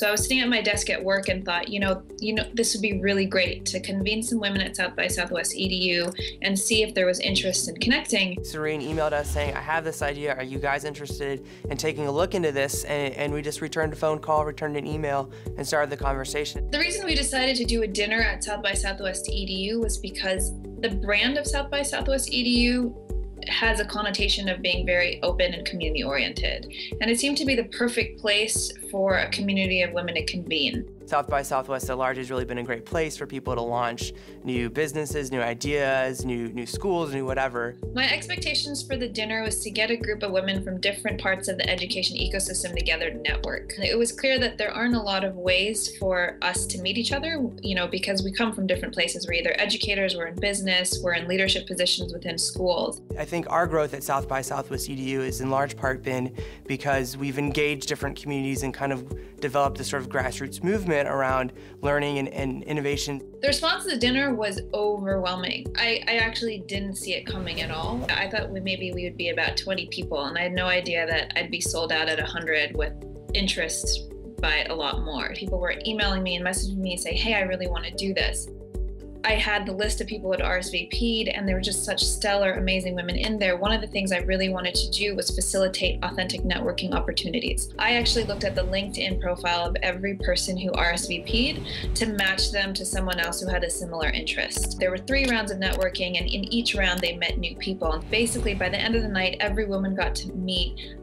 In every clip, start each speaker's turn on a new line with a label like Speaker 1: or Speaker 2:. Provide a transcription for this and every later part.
Speaker 1: So I was sitting at my desk at work and thought, this would be really great to convene some women at South by Southwest EDU and see if there was interest in connecting.
Speaker 2: Serene emailed us saying, I have this idea, are you guys interested in taking a look into this? And we just returned a phone call, returned an email, and started the conversation.
Speaker 1: The reason we decided to do a dinner at South by Southwest EDU was because the brand of South by Southwest EDU has a connotation of being very open and community oriented. And it seemed to be the perfect place for a community of women to convene.
Speaker 2: South by Southwest at large has really been a great place for people to launch new businesses, new ideas, new schools, new whatever.
Speaker 1: My expectations for the dinner was to get a group of women from different parts of the education ecosystem together to network. It was clear that there aren't a lot of ways for us to meet each other, because we come from different places. We're either educators, we're in business, we're in leadership positions within schools.
Speaker 2: I think our growth at South by Southwest EDU has in large part been because we've engaged different communities and kind of developed this sort of grassroots movement around learning and innovation.
Speaker 1: The response to the dinner was overwhelming. I actually didn't see it coming at all. I thought maybe we would be about 20 people, and I had no idea that I'd be sold out at 100 with interest by a lot more. People were emailing me and messaging me and saying, hey, I really want to do this. I had the list of people who had RSVP'd, and there were just such stellar, amazing women in there. One of the things I really wanted to do was facilitate authentic networking opportunities. I actually looked at the LinkedIn profile of every person who RSVP'd to match them to someone else who had a similar interest. There were 3 rounds of networking, and in each round they met new people. And basically, by the end of the night, every woman got to meet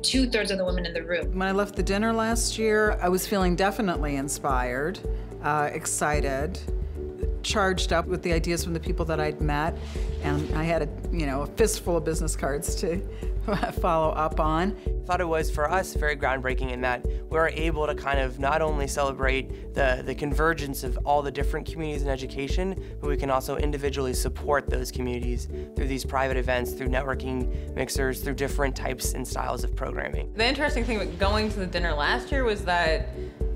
Speaker 1: 2/3 of the women in the room.
Speaker 3: When I left the dinner last year, I was feeling definitely inspired, excited, charged up with the ideas from the people that I'd met, and I had a fistful of business cards to follow up on.
Speaker 2: I thought it was, for us, very groundbreaking in that we were able to kind of not only celebrate the convergence of all the different communities in education, but we can also individually support those communities through these private events, through networking mixers, through different types and styles of programming.
Speaker 4: The interesting thing with going to the dinner last year was that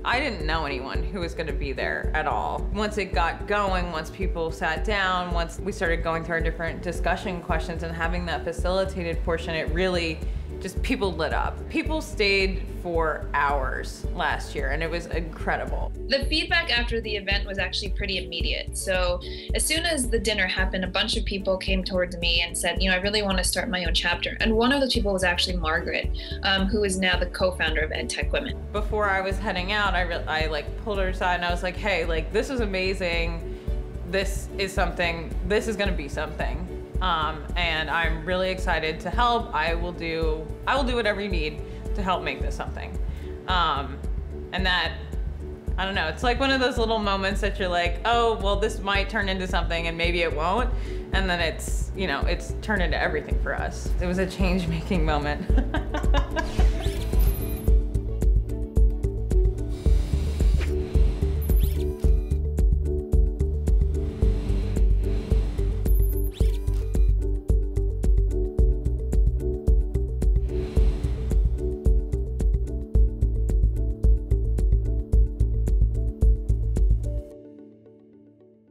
Speaker 4: I didn't know anyone who was going to be there at all. Once it got going, once people sat down, once we started going through our different discussion questions and having that facilitated portion, it really just, people lit up. People stayed for hours last year, and it was incredible.
Speaker 1: The feedback after the event was actually pretty immediate. So as soon as the dinner happened, a bunch of people came towards me and said, I really want to start my own chapter. And one of the people was actually Margaret, who is now the co-founder of EdTech Women.
Speaker 4: Before I was heading out, I pulled her aside and I was like, hey, this is amazing. This is going to be something. And I'm really excited to help. I will do whatever you need to help make this something. And that, I don't know, it's like one of those little moments that you're like, oh, well, this might turn into something and maybe it won't. And then it's turned into everything for us. It was a change-making moment.